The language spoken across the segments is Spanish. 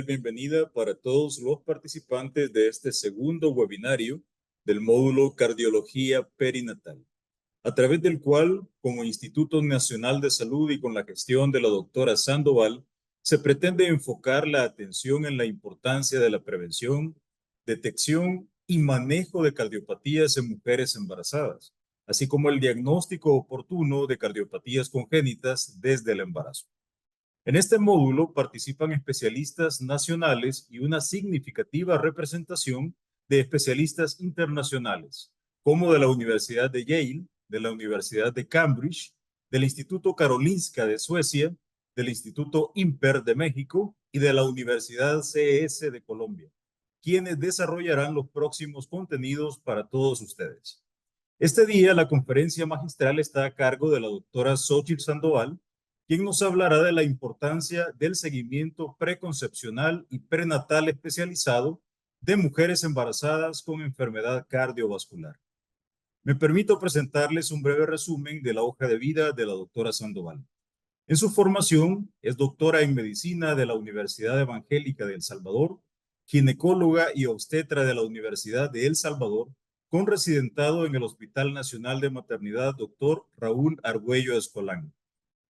cordial bienvenida para todos los participantes de este segundo webinario del módulo Cardiología Perinatal, a través del cual, como Instituto Nacional de Salud y con la gestión de la doctora Sandoval, se pretende enfocar la atención en la importancia de la prevención, detección y manejo de cardiopatías en mujeres embarazadas, así como el diagnóstico oportuno de cardiopatías congénitas desde el embarazo. En este módulo participan especialistas nacionales y una significativa representación de especialistas internacionales, como de la Universidad de Yale, de la Universidad de Cambridge, del Instituto Karolinska de Suecia, del Instituto IMPER de México y de la Universidad CES de Colombia, quienes desarrollarán los próximos contenidos para todos ustedes. Este día la conferencia magistral está a cargo de la doctora Xochitl Sandoval, quien nos hablará de la importancia del seguimiento preconcepcional y prenatal especializado de mujeres embarazadas con enfermedad cardiovascular. Me permito presentarles un breve resumen de la hoja de vida de la doctora Sandoval. En su formación es doctora en medicina de la Universidad Evangélica de El Salvador, ginecóloga y obstetra de la Universidad de El Salvador, con residentado en el Hospital Nacional de Maternidad Dr. Raúl Argüello Escolán.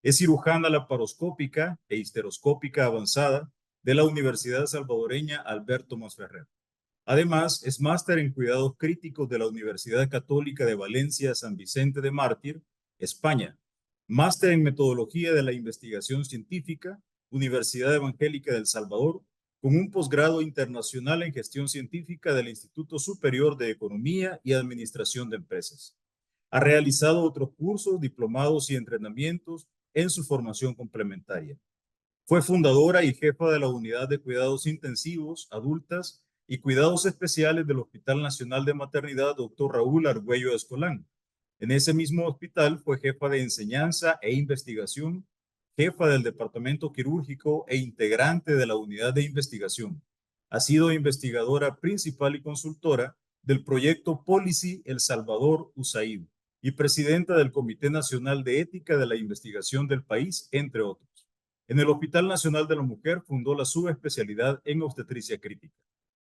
Es cirujana laparoscópica e histeroscópica avanzada de la Universidad Salvadoreña Alberto Masferrer. Además, es máster en cuidados críticos de la Universidad Católica de Valencia San Vicente de Mártir, España. Máster en metodología de la investigación científica, Universidad Evangélica del Salvador, con un posgrado internacional en gestión científica del Instituto Superior de Economía y Administración de Empresas. Ha realizado otros cursos, diplomados y entrenamientos en su formación complementaria. Fue fundadora y jefa de la Unidad de Cuidados Intensivos, Adultas y Cuidados Especiales del Hospital Nacional de Maternidad Dr. Raúl Argüello Escolán. En ese mismo hospital fue jefa de enseñanza e investigación, jefa del departamento quirúrgico e integrante de la unidad de investigación. Ha sido investigadora principal y consultora del proyecto Policy El Salvador USAID y presidenta del Comité Nacional de Ética de la Investigación del país, entre otros. En el Hospital Nacional de la Mujer fundó la subespecialidad en obstetricia crítica.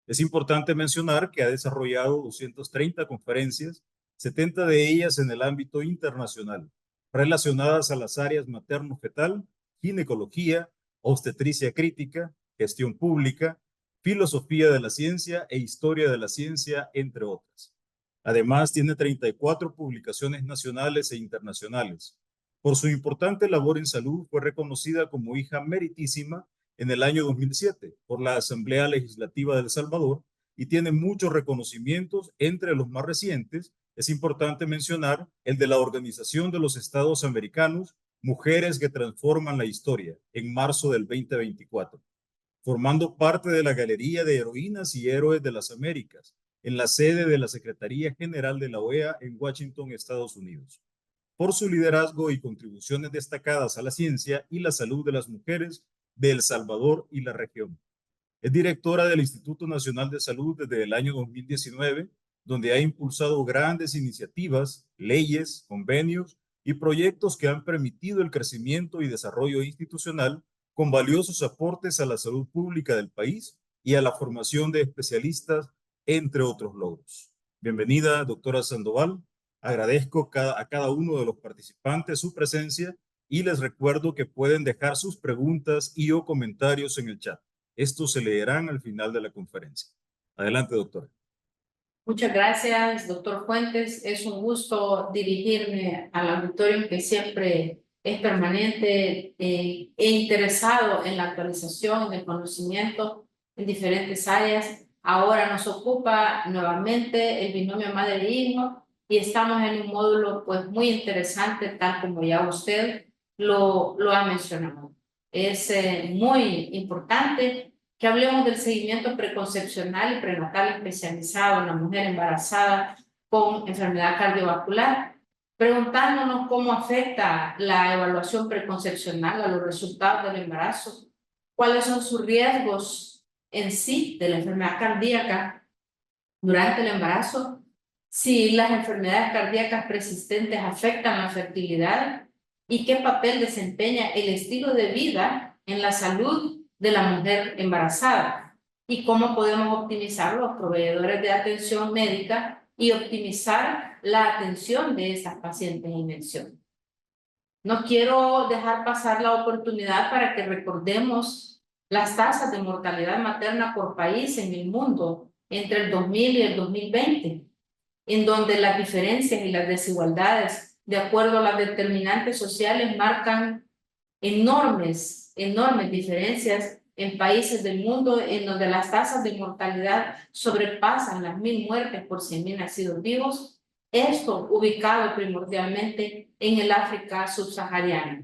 Es importante mencionar que ha desarrollado 230 conferencias, 70 de ellas en el ámbito internacional, relacionadas a las áreas materno-fetal, ginecología, obstetricia crítica, gestión pública, filosofía de la ciencia e historia de la ciencia, entre otras. Además, tiene 34 publicaciones nacionales e internacionales. Por su importante labor en salud, fue reconocida como hija meritísima en el año 2007 por la Asamblea Legislativa de El Salvador y tiene muchos reconocimientos. Entre los más recientes, es importante mencionar el de la Organización de los Estados Americanos, Mujeres que Transforman la Historia, en marzo del 2024, formando parte de la Galería de Heroínas y Héroes de las Américas, en la sede de la Secretaría General de la OEA en Washington, Estados Unidos. Por su liderazgo y contribuciones destacadas a la ciencia y la salud de las mujeres de El Salvador y la región. Es directora del Instituto Nacional de Salud desde el año 2019, donde ha impulsado grandes iniciativas, leyes, convenios y proyectos que han permitido el crecimiento y desarrollo institucional con valiosos aportes a la salud pública del país y a la formación de especialistas, entre otros logros. Bienvenida, doctora Sandoval. Agradezco a cada uno de los participantes su presencia y les recuerdo que pueden dejar sus preguntas y o comentarios en el chat. Estos se leerán al final de la conferencia. Adelante, doctora. Muchas gracias, doctor Fuentes. Es un gusto dirigirme al auditorio que siempre es permanente e interesado en la actualización, en el conocimiento en diferentes áreas. Ahora nos ocupa nuevamente el binomio madre-hijo y estamos en un módulo pues muy interesante, tal como ya usted lo ha mencionado. Es muy importante que hablemos del seguimiento preconcepcional y prenatal especializado en la mujer embarazada con enfermedad cardiovascular, preguntándonos cómo afecta la evaluación preconcepcional a los resultados del embarazo, cuáles son sus riesgos en sí de la enfermedad cardíaca durante el embarazo, si las enfermedades cardíacas persistentes afectan la fertilidad y qué papel desempeña el estilo de vida en la salud de la mujer embarazada y cómo podemos optimizar los proveedores de atención médica y optimizar la atención de estas pacientes en mención. No quiero dejar pasar la oportunidad para que recordemos las tasas de mortalidad materna por país en el mundo entre el 2000 y el 2020, en donde las diferencias y las desigualdades, de acuerdo a las determinantes sociales, marcan enormes diferencias en países del mundo en donde las tasas de mortalidad sobrepasan las 1000 muertes por 100.000 nacidos vivos, esto ubicado primordialmente en el África subsahariana.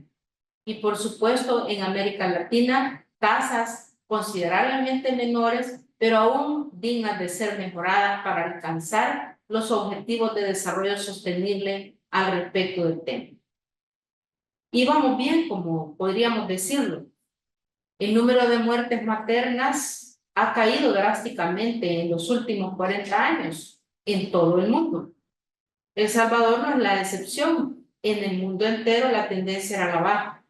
Y por supuesto en América Latina, tasas considerablemente menores, pero aún dignas de ser mejoradas para alcanzar los objetivos de desarrollo sostenible al respecto del tema. Y vamos bien, como podríamos decirlo. El número de muertes maternas ha caído drásticamente en los últimos 40 años en todo el mundo. El Salvador no es la excepción. En el mundo entero la tendencia era a la baja.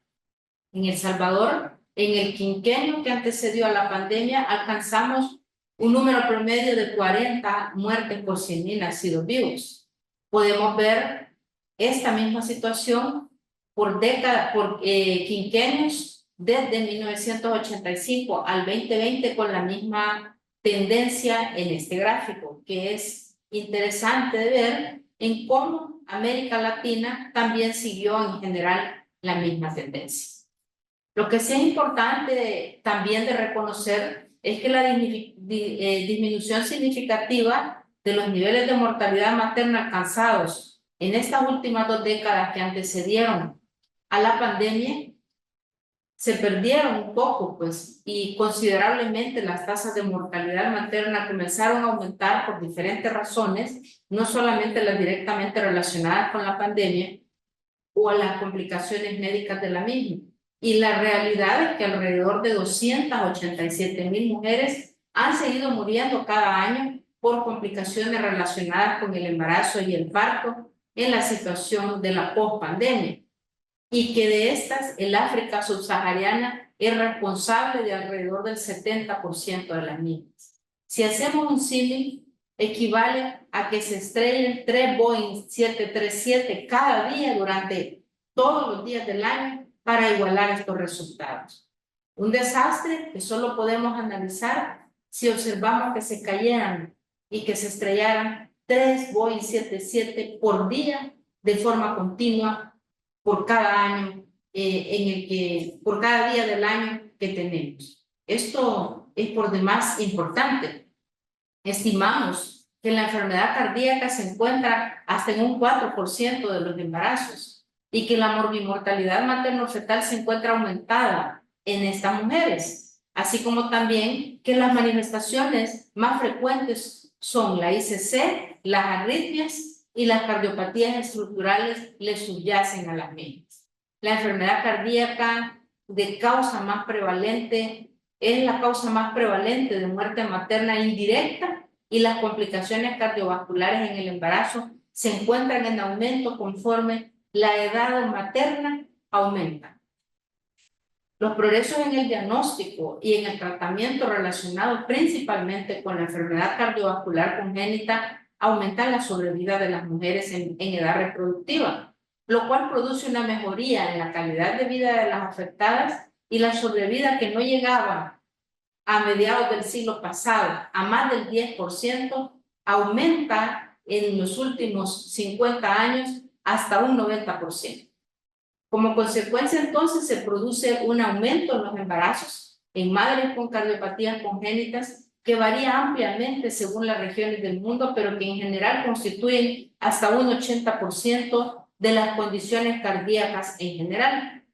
En El Salvador, en el quinquenio que antecedió a la pandemia, alcanzamos un número promedio de 40 muertes por 100.000 nacidos vivos. Podemos ver esta misma situación por quinquenios desde 1985 al 2020 con la misma tendencia en este gráfico, que es interesante de ver en cómo América Latina también siguió en general la misma tendencia. Lo que sí es importante también de reconocer es que la disminución significativa de los niveles de mortalidad materna alcanzados en estas últimas 2 décadas que antecedieron a la pandemia se perdieron un poco, pues, y considerablemente las tasas de mortalidad materna comenzaron a aumentar por diferentes razones, no solamente las directamente relacionadas con la pandemia o a las complicaciones médicas de la misma. Y la realidad es que alrededor de 287.000 mujeres han seguido muriendo cada año por complicaciones relacionadas con el embarazo y el parto en la situación de la pospandemia. Y que de estas, el África subsahariana es responsable de alrededor del 70% de las mismas. Si hacemos un símil, equivale a que se estrellen 3 Boeing 737 cada día durante todos los días del año para igualar estos resultados. Un desastre que solo podemos analizar si observamos que se cayeran y que se estrellaran 3 Boeing 77 por día de forma continua por cada año por cada día del año que tenemos. Esto es por demás importante. Estimamos que la enfermedad cardíaca se encuentra hasta en un 4% de los embarazos y que la morbimortalidad materno-fetal se encuentra aumentada en estas mujeres, así como también que las manifestaciones más frecuentes son la ICC, las arritmias y las cardiopatías estructurales le subyacen a las mismas. La enfermedad cardíaca de causa más prevalente es la causa más prevalente de muerte materna indirecta y las complicaciones cardiovasculares en el embarazo se encuentran en aumento conforme la edad materna aumenta. Los progresos en el diagnóstico y en el tratamiento relacionados principalmente con la enfermedad cardiovascular congénita aumentan la sobrevida de las mujeres en edad reproductiva, lo cual produce una mejoría en la calidad de vida de las afectadas y la sobrevida que no llegaba a mediados del siglo pasado a más del 10%, aumenta en los últimos 50 años hasta un 90%. Como consecuencia, entonces, se produce un aumento en los embarazos en madres con cardiopatías congénitas que varía ampliamente según las regiones del mundo, pero que en general constituyen hasta un 80% de las condiciones cardíacas en general.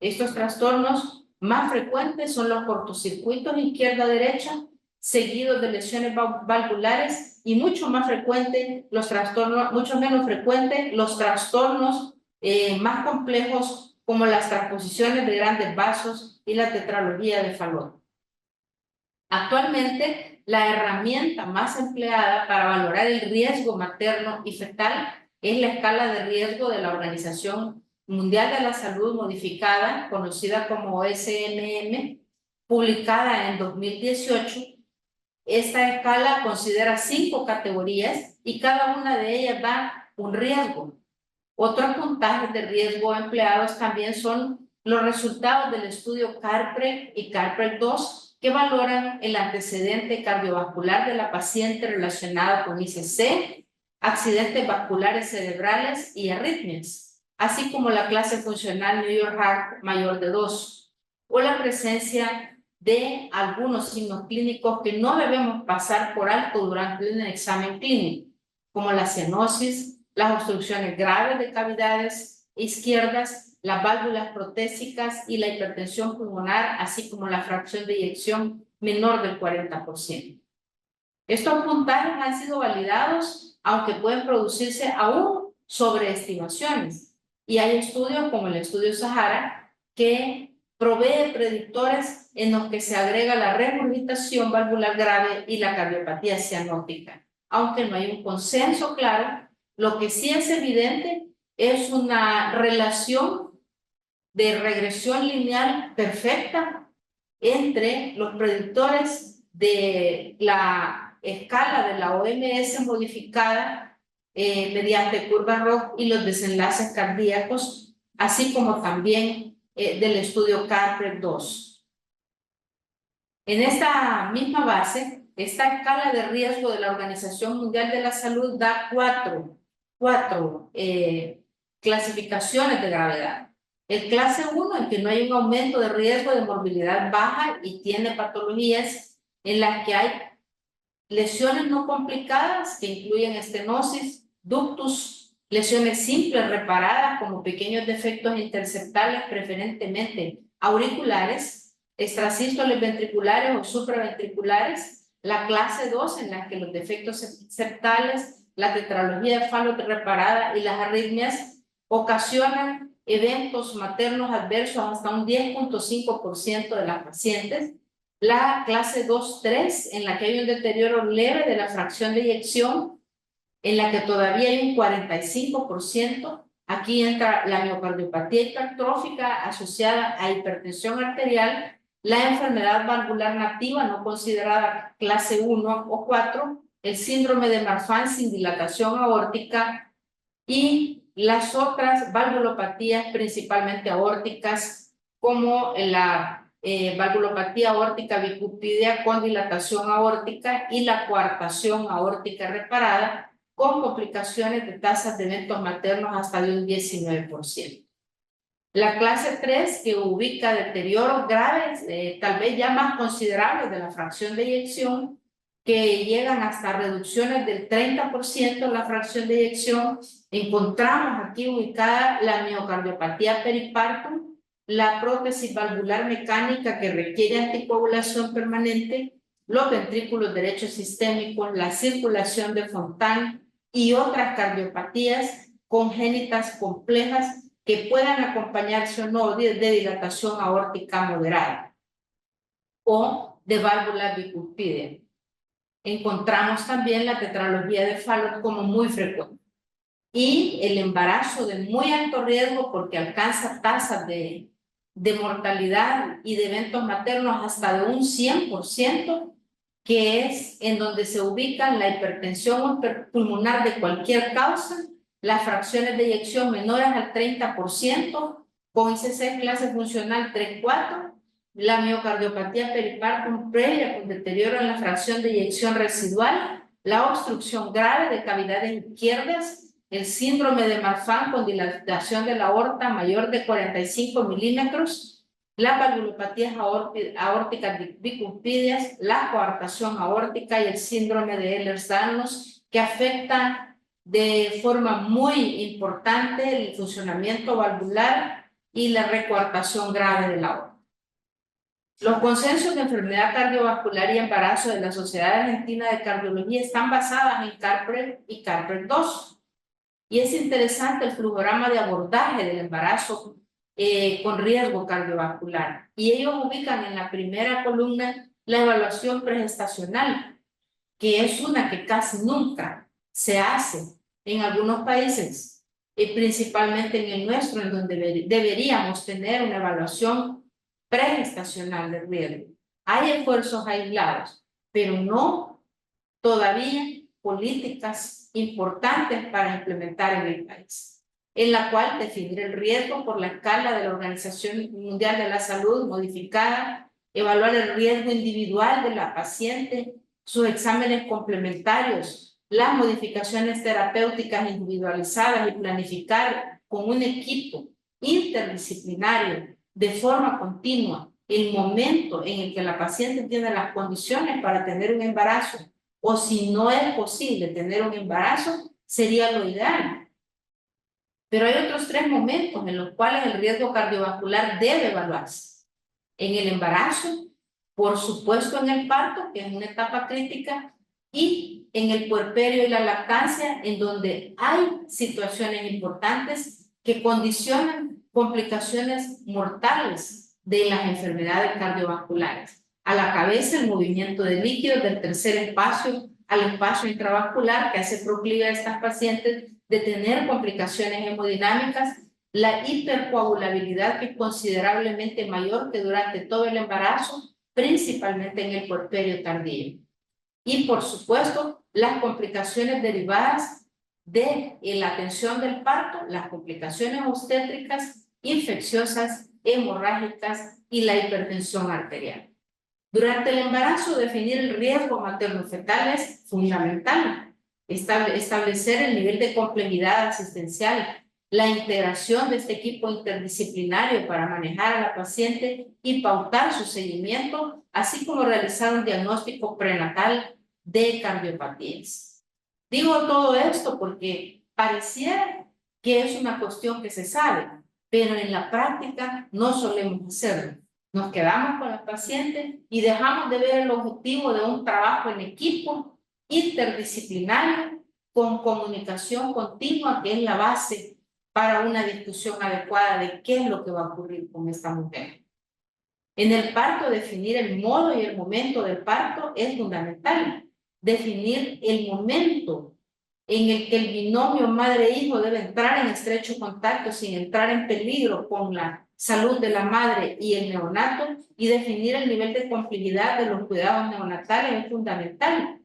Estos trastornos más frecuentes son los cortocircuitos izquierda-derecha, seguidos de lesiones valvulares y mucho menos frecuentes los trastornos más complejos como las transposiciones de grandes vasos y la tetralogía de Fallot. Actualmente, la herramienta más empleada para valorar el riesgo materno y fetal es la escala de riesgo de la Organización Mundial de la Salud modificada, conocida como SMM, publicada en 2018. Esta escala considera 5 categorías y cada una de ellas da un riesgo. Otros puntajes de riesgo empleados también son los resultados del estudio CARPREG y CARPREG 2, que valoran el antecedente cardiovascular de la paciente relacionado con ICC, accidentes vasculares cerebrales y arritmias, así como la clase funcional New York Heart mayor de 2, o la presencia de algunos signos clínicos que no debemos pasar por alto durante un examen clínico, como la cianosis, las obstrucciones graves de cavidades izquierdas, las válvulas protésicas y la hipertensión pulmonar, así como la fracción de eyección menor del 40%. Estos puntajes han sido validados, aunque pueden producirse aún sobreestimaciones. Y hay estudios como el estudio Sahara que provee predictores en los que se agrega la regurgitación valvular grave y la cardiopatía cianótica. Aunque no hay un consenso claro, lo que sí es evidente es una relación de regresión lineal perfecta entre los predictores de la escala de la OMS modificada mediante curva ROC y los desenlaces cardíacos, así como también del estudio CARPREG 2. En esta misma base, esta escala de riesgo de la Organización Mundial de la Salud da cuatro clasificaciones de gravedad. El clase 1, en que no hay un aumento de riesgo de morbilidad baja y tiene patologías en las que hay lesiones no complicadas que incluyen estenosis, ductus, lesiones simples reparadas como pequeños defectos interceptales, preferentemente auriculares, extrasístoles ventriculares o supraventriculares. La clase 2, en la que los defectos septales, la tetralogía de Fallot reparada y las arritmias ocasionan eventos maternos adversos hasta un 10.5% de las pacientes. La clase 2-3, en la que hay un deterioro leve de la fracción de eyección, en la que todavía hay un 45%. Aquí entra la miocardiopatía hipertrófica asociada a hipertensión arterial, la enfermedad valvular nativa no considerada clase 1 o 4, el síndrome de Marfan sin dilatación aórtica y las otras valvulopatías principalmente aórticas, como la valvulopatía aórtica bicupídea con dilatación aórtica y la coartación aórtica reparada, con complicaciones de tasas de eventos maternos hasta de un 19%. La clase 3, que ubica deterioros graves, tal vez ya más considerables de la fracción de eyección, que llegan hasta reducciones del 30% en la fracción de eyección. Encontramos aquí ubicada la miocardiopatía peripartum, la prótesis valvular mecánica que requiere anticoagulación permanente, los ventrículos derechos sistémicos, la circulación de Fontan y otras cardiopatías congénitas complejas que puedan acompañarse o no de dilatación aórtica moderada o de válvula bicupídea. Encontramos también la tetralogía de Fallot como muy frecuente y el embarazo de muy alto riesgo porque alcanza tasas de mortalidad y de eventos maternos hasta de un 100%, que es en donde se ubican la hipertensión pulmonar de cualquier causa, las fracciones de eyección menores al 30%, con ICC clase funcional 3-4, la miocardiopatía peripartum previa con deterioro en la fracción de eyección residual, la obstrucción grave de cavidades izquierdas, el síndrome de Marfan con dilatación de la aorta mayor de 45 milímetros, las valvulopatías aórticas bicupídeas, la coartación aórtica y el síndrome de Ehlers-Danlos, que afecta de forma muy importante el funcionamiento valvular y la recoartación grave de la aorta. Los consensos de enfermedad cardiovascular y embarazo de la Sociedad Argentina de Cardiología están basadas en CARPREG y CARPREG 2. Y es interesante el flujograma de abordaje del embarazo con riesgo cardiovascular. Y ellos ubican en la primera columna la evaluación pregestacional, que es una que casi nunca se hace en algunos países, y principalmente en el nuestro, en donde deberíamos tener una evaluación pregestacional de riesgo. Hay esfuerzos aislados, pero no todavía políticas importantes para implementar en el país, en la cual definir el riesgo por la escala de la Organización Mundial de la Salud modificada, evaluar el riesgo individual de la paciente, sus exámenes complementarios, las modificaciones terapéuticas individualizadas y planificar con un equipo interdisciplinario de forma continua el momento en el que la paciente tiene las condiciones para tener un embarazo, o si no es posible tener un embarazo, sería lo ideal. Pero hay otros 3 momentos en los cuales el riesgo cardiovascular debe evaluarse. En el embarazo, por supuesto en el parto, que es una etapa crítica, y en el puerperio y la lactancia, en donde hay situaciones importantes que condicionan complicaciones mortales de las enfermedades cardiovasculares. A la cabeza, el movimiento de líquidos del tercer espacio al espacio intravascular, que hace proclive a estas pacientes de tener complicaciones hemodinámicas, la hipercoagulabilidad, que es considerablemente mayor que durante todo el embarazo, principalmente en el puerperio tardío. Y por supuesto, las complicaciones derivadas de la atención del parto, las complicaciones obstétricas, infecciosas, hemorrágicas y la hipertensión arterial. Durante el embarazo, definir el riesgo materno-fetal es fundamental. Establecer el nivel de complejidad asistencial, la integración de este equipo interdisciplinario para manejar a la paciente y pautar su seguimiento, así como realizar un diagnóstico prenatal de cardiopatías. Digo todo esto porque pareciera que es una cuestión que se sabe, pero en la práctica no solemos hacerlo. Nos quedamos con los pacientes y dejamos de ver el objetivo de un trabajo en equipo interdisciplinario con comunicación continua, que es la base para una discusión adecuada de qué es lo que va a ocurrir con esta mujer. En el parto, definir el modo y el momento del parto es fundamental. Definir el momento en el que el binomio madre-hijo debe entrar en estrecho contacto sin entrar en peligro con la salud de la madre y el neonato, y definir el nivel de complejidad de los cuidados neonatales es fundamental,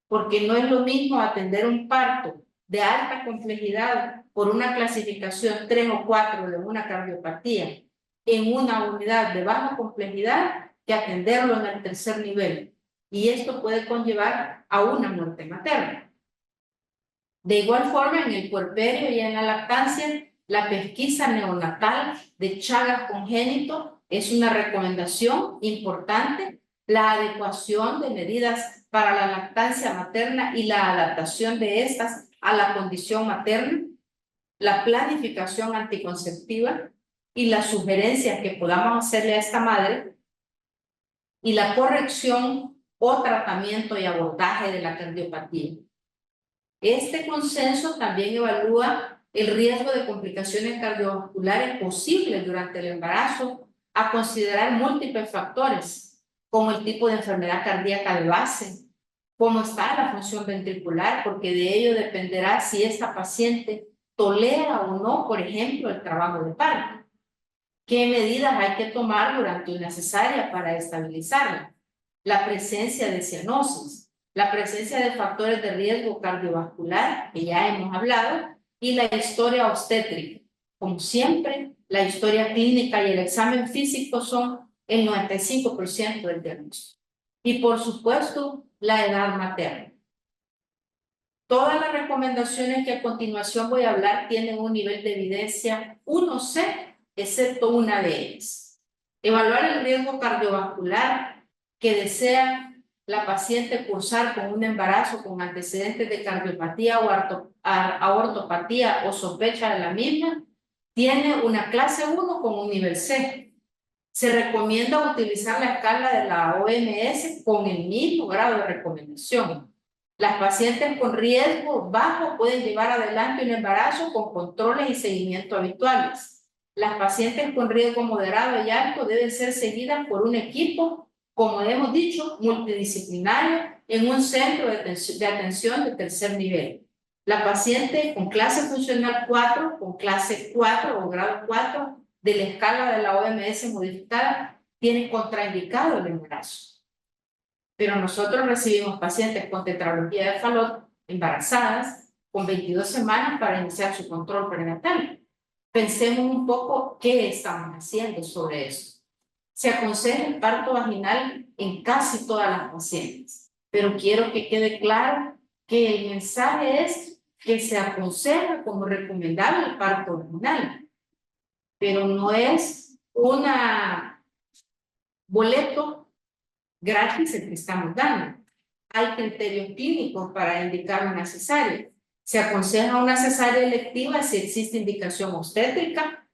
porque no es lo mismo atender un parto de alta complejidad por una clasificación 3 o 4 de una cardiopatía en una unidad de baja complejidad que atenderlo en el tercer nivel, y esto puede conllevar a una muerte materna. De igual forma, en el puerperio y en la lactancia, la pesquisa neonatal de Chagas congénito es una recomendación importante. La adecuación de medidas para la lactancia materna y la adaptación de estas a la condición materna, la planificación anticonceptiva y las sugerencias que podamos hacerle a esta madre, y la corrección o tratamiento y abordaje de la cardiopatía. Este consenso también evalúa el riesgo de complicaciones cardiovasculares posibles durante el embarazo, a considerar múltiples factores, como el tipo de enfermedad cardíaca de base, cómo está la función ventricular, porque de ello dependerá si esta paciente tolera o no, por ejemplo, el trabajo de parto. ¿Qué medidas hay que tomar durante una cesárea para estabilizarla? La presencia de cianosis, la presencia de factores de riesgo cardiovascular, que ya hemos hablado, y la historia obstétrica. Como siempre, la historia clínica y el examen físico son el 95% del diagnóstico. Y por supuesto, la edad materna. Todas las recomendaciones que a continuación voy a hablar tienen un nivel de evidencia 1C, excepto una de ellas. Evaluar el riesgo cardiovascular que desea la paciente cursar con un embarazo con antecedentes de cardiopatía o aortopatía o sospecha de la misma, tiene una clase 1 con un nivel C. Se recomienda utilizar la escala de la OMS con el mismo grado de recomendación. Las pacientes con riesgo bajo pueden llevar adelante un embarazo con controles y seguimiento habituales. Las pacientes con riesgo moderado y alto deben ser seguidas por un equipo, como hemos dicho, multidisciplinario en un centro de atención de tercer nivel. La paciente con clase funcional 4, con clase 4 o grado 4 de la escala de la OMS modificada, tienen contraindicado el embarazo. Pero nosotros recibimos pacientes con tetralogía de Fallot embarazadas con 22 semanas para iniciar su control prenatal. Pensemos un poco qué estamos haciendo sobre eso. Se aconseja el parto vaginal en casi todas las pacientes, pero quiero que quede claro que el mensaje es que se aconseja como recomendable el parto vaginal, pero no es un boleto gratis el que estamos dando. Hay criterios clínicos para indicar una cesárea. Se aconseja una cesárea electiva si existe indicación obstétrica,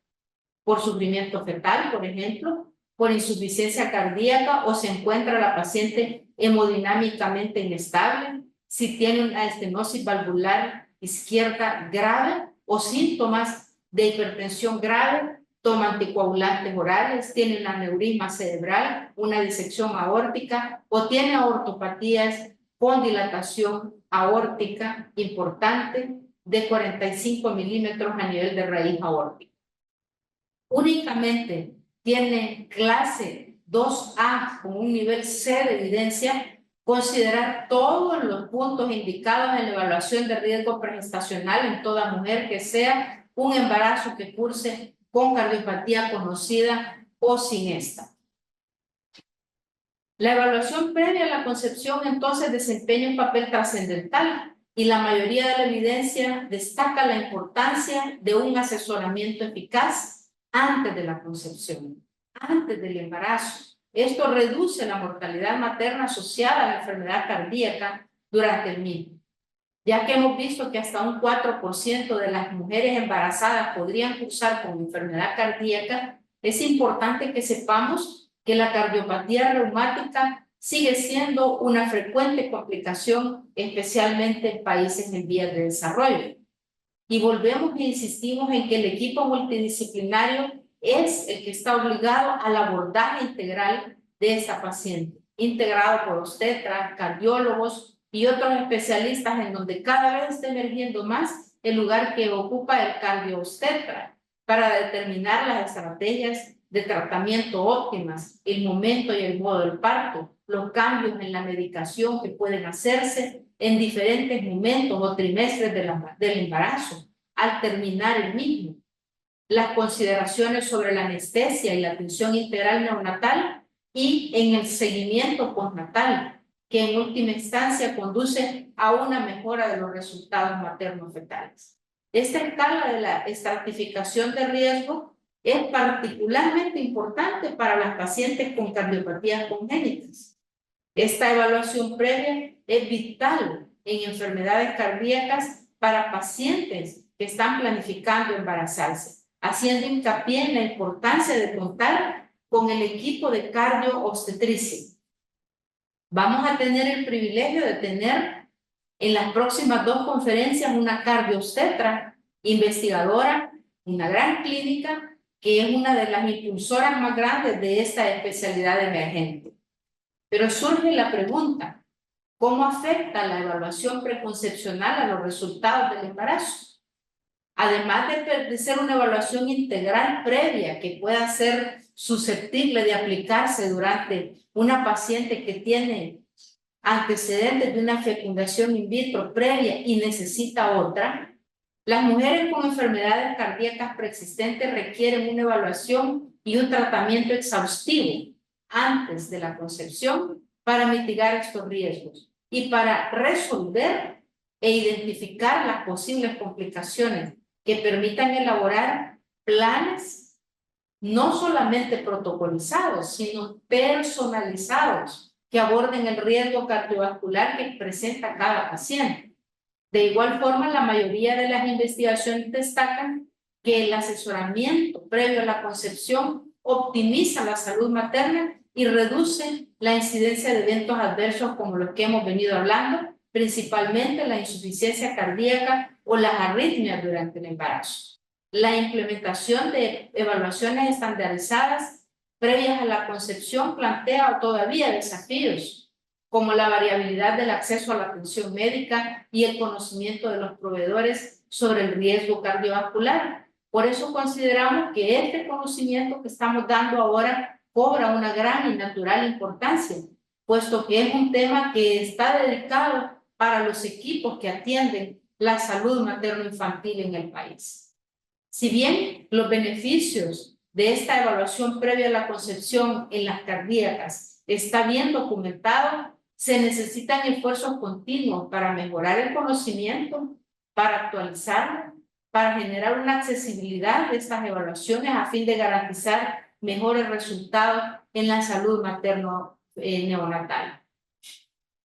por sufrimiento fetal, por ejemplo, por insuficiencia cardíaca o se encuentra la paciente hemodinámicamente inestable, si tiene una estenosis valvular izquierda grave o síntomas de hipertensión grave, toma anticoagulantes orales, tiene un aneurisma cerebral, una disección aórtica o tiene aortopatías con dilatación aórtica importante de 45 milímetros a nivel de raíz aórtica. Únicamente tiene clase 2A con un nivel C de evidencia, considerar todos los puntos indicados en la evaluación de riesgo pregestacional en toda mujer que sea un embarazo que curse con cardiopatía conocida o sin esta. La evaluación previa a la concepción entonces desempeña un papel trascendental y la mayoría de la evidencia destaca la importancia de un asesoramiento eficaz antes de la concepción, antes del embarazo. Esto reduce la mortalidad materna asociada a la enfermedad cardíaca durante el mismo, ya que hemos visto que hasta un 4% de las mujeres embarazadas podrían cursar con enfermedad cardíaca. Es importante que sepamos que la cardiopatía reumática sigue siendo una frecuente complicación, especialmente en países en vías de desarrollo. Y volvemos e insistimos en que el equipo multidisciplinario es el que está obligado al abordaje integral de esta paciente, integrado por obstetras, cardiólogos y otros especialistas, en donde cada vez está emergiendo más el lugar que ocupa el cardio-obstetra para determinar las estrategias de tratamiento óptimas, el momento y el modo del parto, los cambios en la medicación que pueden hacerse en diferentes momentos o trimestres del embarazo, al terminar el mismo. Las consideraciones sobre la anestesia y la atención integral neonatal y en el seguimiento postnatal, que en última instancia conduce a una mejora de los resultados materno-fetales. Esta escala de la estratificación de riesgo es particularmente importante para las pacientes con cardiopatías congénitas. Esta evaluación previa es vital en enfermedades cardíacas para pacientes que están planificando embarazarse, haciendo hincapié en la importancia de contar con el equipo de cardio-obstetricia. Vamos a tener el privilegio de tener en las próximas 2 conferencias una cardio-obstetra investigadora, una gran clínica, que es una de las impulsoras más grandes de esta especialidad emergente. Pero surge la pregunta, ¿cómo afecta la evaluación preconcepcional a los resultados del embarazo? Además de ser una evaluación integral previa que pueda ser susceptible de aplicarse durante una paciente que tiene antecedentes de una fecundación in vitro previa y necesita otra, las mujeres con enfermedades cardíacas preexistentes requieren una evaluación y un tratamiento exhaustivo antes de la concepción para mitigar estos riesgos y para resolver e identificar las posibles complicaciones que permitan elaborar planes no solamente protocolizados, sino personalizados que aborden el riesgo cardiovascular que presenta cada paciente. De igual forma, la mayoría de las investigaciones destacan que el asesoramiento previo a la concepción optimiza la salud materna y reduce la incidencia de eventos adversos como los que hemos venido hablando, principalmente la insuficiencia cardíaca o las arritmias durante el embarazo. La implementación de evaluaciones estandarizadas previas a la concepción plantea todavía desafíos, como la variabilidad del acceso a la atención médica y el conocimiento de los proveedores sobre el riesgo cardiovascular. Por eso consideramos que este conocimiento que estamos dando ahora cobra una gran y natural importancia, puesto que es un tema que está dedicado para los equipos que atienden la salud materno-infantil en el país. Si bien los beneficios de esta evaluación previa a la concepción en las cardíacas está bien documentado, se necesitan esfuerzos continuos para mejorar el conocimiento, para actualizarlo, para generar una accesibilidad de estas evaluaciones a fin de garantizar mejores resultados en la salud materno-neonatal.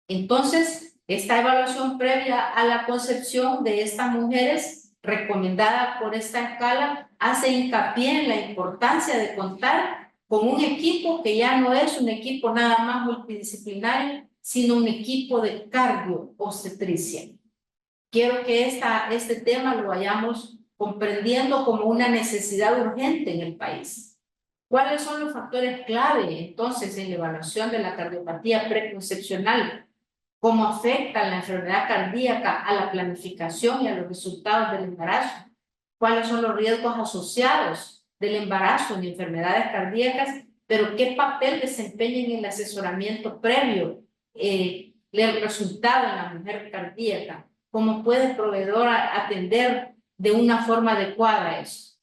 Entonces, esta evaluación previa a la concepción de estas mujeres, recomendada por esta escala, hace hincapié en la importancia de contar con un equipo que ya no es un equipo nada más multidisciplinario, sino un equipo de cardio-obstetricia. Quiero que este tema lo vayamos comprendiendo como una necesidad urgente en el país. ¿Cuáles son los factores clave, entonces, en la evaluación de la cardiopatía preconcepcional? ¿Cómo afecta la enfermedad cardíaca a la planificación y a los resultados del embarazo? ¿Cuáles son los riesgos asociados del embarazo en enfermedades cardíacas? Pero ¿qué papel desempeña en el asesoramiento previo el resultado en la mujer cardíaca? ¿Cómo puede el proveedor atender de una forma adecuada eso?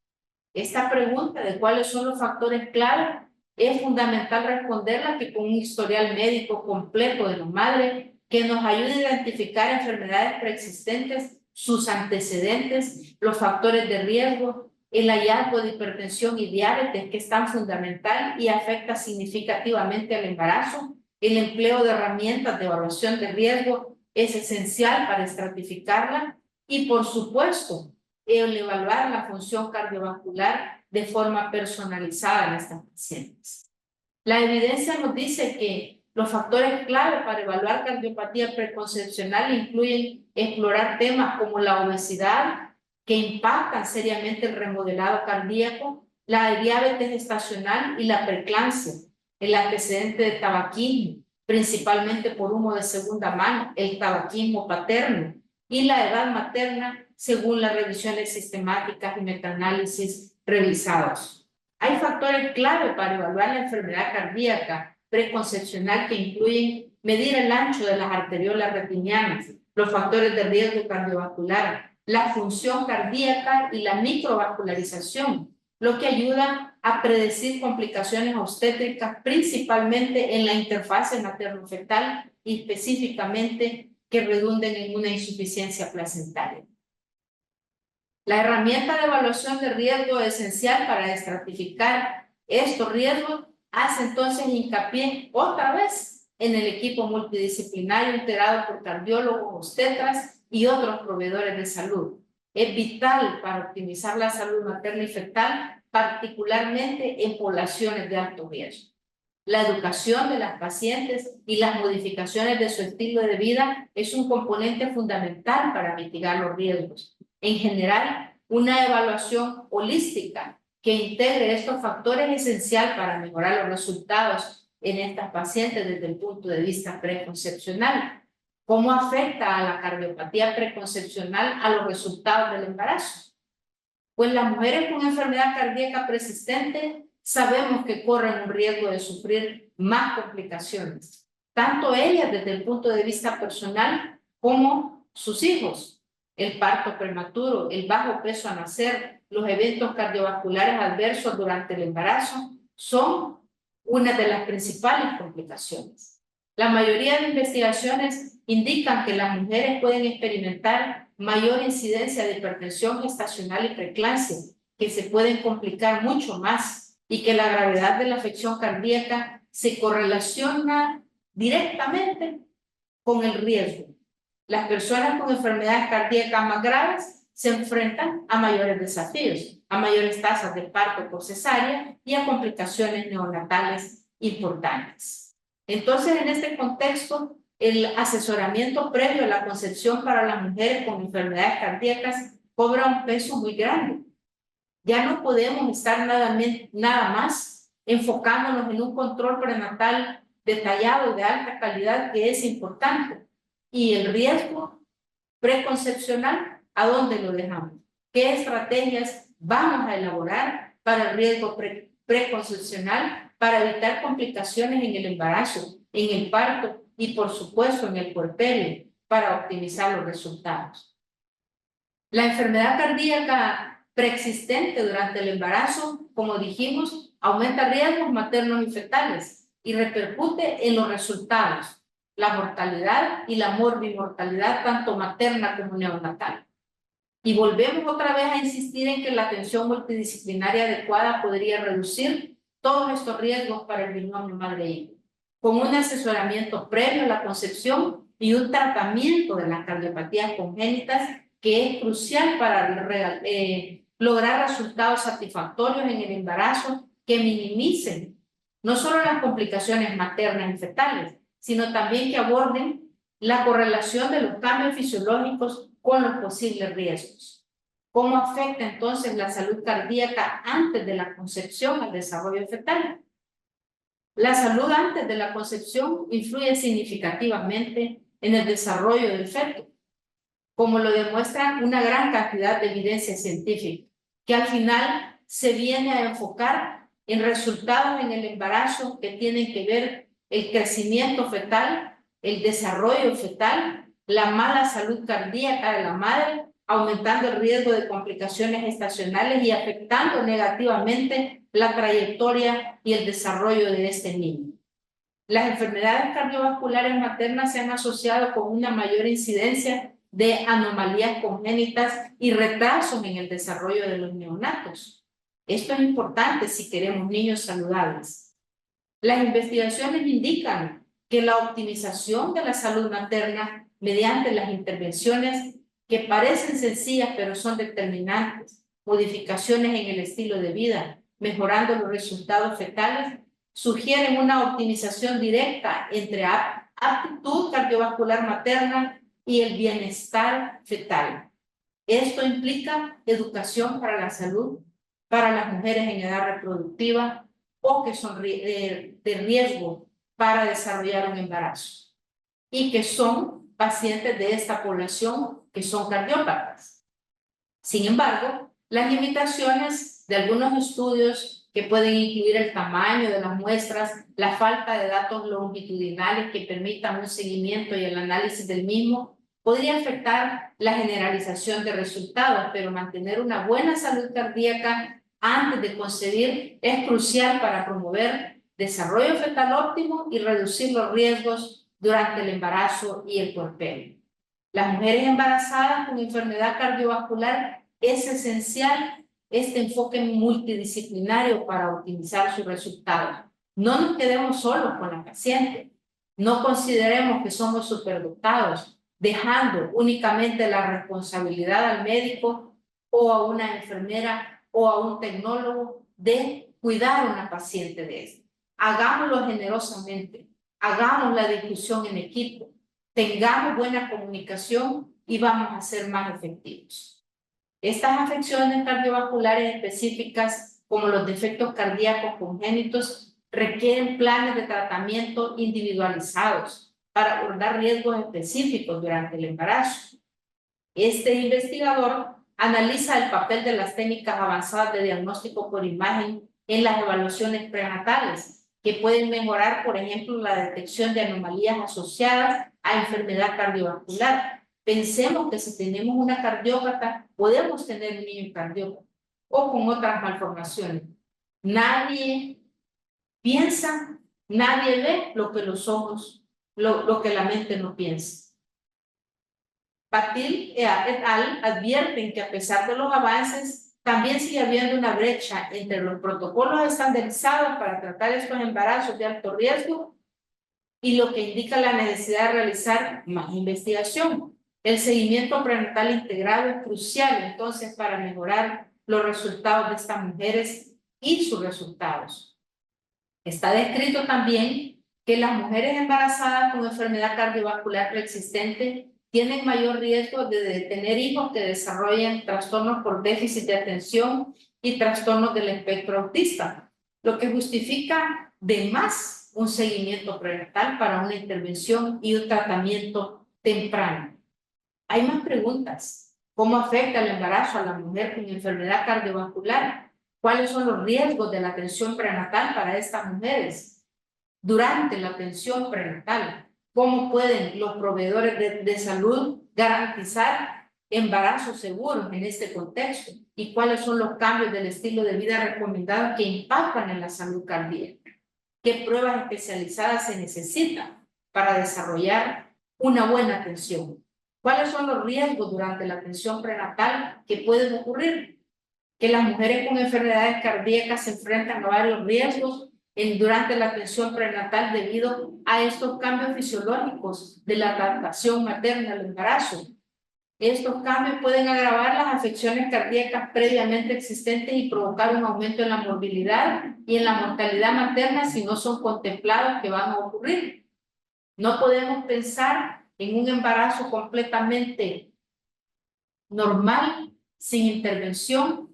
Esta pregunta de cuáles son los factores clave es fundamental responderla que con un historial médico completo de la madre que nos ayude a identificar enfermedades preexistentes, sus antecedentes, los factores de riesgo, el hallazgo de hipertensión y diabetes que es tan fundamental y afecta significativamente al embarazo. El empleo de herramientas de evaluación de riesgo es esencial para estratificarla y, por supuesto, el evaluar la función cardiovascular de forma personalizada en estas pacientes. La evidencia nos dice que los factores clave para evaluar cardiopatía preconcepcional incluyen explorar temas como la obesidad, que impactan seriamente el remodelado cardíaco, la diabetes gestacional y la preeclampsia, el antecedente de tabaquismo, principalmente por humo de segunda mano, el tabaquismo paterno y la edad materna según las revisiones sistemáticas y metaanálisis revisados. Hay factores clave para evaluar la enfermedad cardíaca preconcepcional que incluyen medir el ancho de las arteriolas retinianas, los factores de riesgo cardiovascular, la función cardíaca y la microvascularización, lo que ayuda a predecir complicaciones obstétricas principalmente en la interfase materno-fetal y específicamente que redunden en una insuficiencia placentaria. La herramienta de evaluación de riesgo esencial para estratificar estos riesgos hace entonces hincapié otra vez en el equipo multidisciplinario integrado por cardiólogos, obstetras y otros proveedores de salud. Es vital para optimizar la salud materna y fetal, particularmente en poblaciones de alto riesgo. La educación de las pacientes y las modificaciones de su estilo de vida es un componente fundamental para mitigar los riesgos. En general, una evaluación holística que integre estos factores es esencial para mejorar los resultados en estas pacientes desde el punto de vista preconcepcional. ¿Cómo afecta a la cardiopatía preconcepcional a los resultados del embarazo? Pues las mujeres con enfermedad cardíaca persistente sabemos que corren un riesgo de sufrir más complicaciones, tanto ellas desde el punto de vista personal como sus hijos. El parto prematuro, el bajo peso al nacer, los eventos cardiovasculares adversos durante el embarazo son una de las principales complicaciones. La mayoría de investigaciones indican que las mujeres pueden experimentar mayor incidencia de hipertensión gestacional y preeclampsia, que se pueden complicar mucho más y que la gravedad de la afección cardíaca se correlaciona directamente con el riesgo. Las personas con enfermedades cardíacas más graves se enfrentan a mayores desafíos, a mayores tasas de parto por cesárea y a complicaciones neonatales importantes. Entonces, en este contexto, el asesoramiento previo a la concepción para las mujeres con enfermedades cardíacas cobra un peso muy grande. Ya no podemos estar nada más enfocándonos en un control prenatal detallado y de alta calidad, que es importante. Y el riesgo preconcepcional, ¿a dónde lo dejamos? ¿Qué estrategias vamos a elaborar para el riesgo preconcepcional para evitar complicaciones en el embarazo, en el parto y, por supuesto, en el puerperio, para optimizar los resultados. La enfermedad cardíaca preexistente durante el embarazo, como dijimos, aumenta riesgos maternos y fetales y repercute en los resultados, la mortalidad y la morbimortalidad tanto materna como neonatal. Y volvemos otra vez a insistir en que la atención multidisciplinaria adecuada podría reducir todos estos riesgos para el binomio madre-hijo, con un asesoramiento previo a la concepción y un tratamiento de las cardiopatías congénitas que es crucial para lograr resultados satisfactorios en el embarazo que minimicen no solo las complicaciones maternas y fetales, sino también que aborden la correlación de los cambios fisiológicos con los posibles riesgos. ¿Cómo afecta entonces la salud cardíaca antes de la concepción al desarrollo fetal? La salud antes de la concepción influye significativamente en el desarrollo del feto, como lo demuestra una gran cantidad de evidencia científica, que al final se viene a enfocar en resultados en el embarazo que tienen que ver el crecimiento fetal, el desarrollo fetal, la mala salud cardíaca de la madre, aumentando el riesgo de complicaciones gestacionales y afectando negativamente la trayectoria y el desarrollo de este niño. Las enfermedades cardiovasculares maternas se han asociado con una mayor incidencia de anomalías congénitas y retrasos en el desarrollo de los neonatos. Esto es importante si queremos niños saludables. Las investigaciones indican que la optimización de la salud materna mediante las intervenciones que parecen sencillas pero son determinantes, modificaciones en el estilo de vida, mejorando los resultados fetales, sugieren una optimización directa entre aptitud cardiovascular materna y el bienestar fetal. Esto implica educación para la salud, para las mujeres en edad reproductiva o que son de riesgo para desarrollar un embarazo y que son pacientes de esta población que son cardiópatas. Sin embargo, las limitaciones de algunos estudios que pueden incluir el tamaño de las muestras, la falta de datos longitudinales que permitan un seguimiento y el análisis del mismo, podría afectar la generalización de resultados, pero mantener una buena salud cardíaca antes de concebir es crucial para promover desarrollo fetal óptimo y reducir los riesgos durante el embarazo y el puerperio. Las mujeres embarazadas con enfermedad cardiovascular es esencial este enfoque multidisciplinario para optimizar sus resultados. No nos quedemos solos con la paciente. No consideremos que somos superdotados, dejando únicamente la responsabilidad al médico o a una enfermera o a un tecnólogo de cuidar a una paciente de esta. Hagámoslo generosamente, hagamos la discusión en equipo, tengamos buena comunicación y vamos a ser más efectivos. Estas afecciones cardiovasculares específicas, como los defectos cardíacos congénitos, requieren planes de tratamiento individualizados para abordar riesgos específicos durante el embarazo. Este investigador analiza el papel de las técnicas avanzadas de diagnóstico por imagen en las evaluaciones prenatales, que pueden mejorar, por ejemplo, la detección de anomalías asociadas a enfermedad cardiovascular. Pensemos que si tenemos una cardiópata, podemos tener un niño cardiópata o con otras malformaciones. Nadie piensa, nadie ve lo que los ojos, lo que la mente no piensa. Patil et al. Advierten que a pesar de los avances, también sigue habiendo una brecha entre los protocolos estandarizados para tratar estos embarazos de alto riesgo y lo que indica la necesidad de realizar más investigación. El seguimiento prenatal integrado es crucial entonces para mejorar los resultados de estas mujeres y sus resultados. Está descrito también que las mujeres embarazadas con enfermedad cardiovascular preexistente tienen mayor riesgo de tener hijos que desarrollen trastornos por déficit de atención y trastornos del espectro autista, lo que justifica de más un seguimiento prenatal para una intervención y un tratamiento temprano. Hay más preguntas. ¿Cómo afecta el embarazo a la mujer con enfermedad cardiovascular? ¿Cuáles son los riesgos de la atención prenatal para estas mujeres? Durante la atención prenatal, ¿cómo pueden los proveedores de salud garantizar embarazos seguros en este contexto? ¿Y cuáles son los cambios del estilo de vida recomendados que impactan en la salud cardíaca? ¿Qué pruebas especializadas se necesitan para desarrollar una buena atención? ¿Cuáles son los riesgos durante la atención prenatal que pueden ocurrir? Que las mujeres con enfermedades cardíacas se enfrentan a varios riesgos durante la atención prenatal debido a estos cambios fisiológicos de la adaptación materna al embarazo. Estos cambios pueden agravar las afecciones cardíacas previamente existentes y provocar un aumento en la morbilidad y en la mortalidad materna si no son contemplados que van a ocurrir. No podemos pensar en un embarazo completamente normal, sin intervención,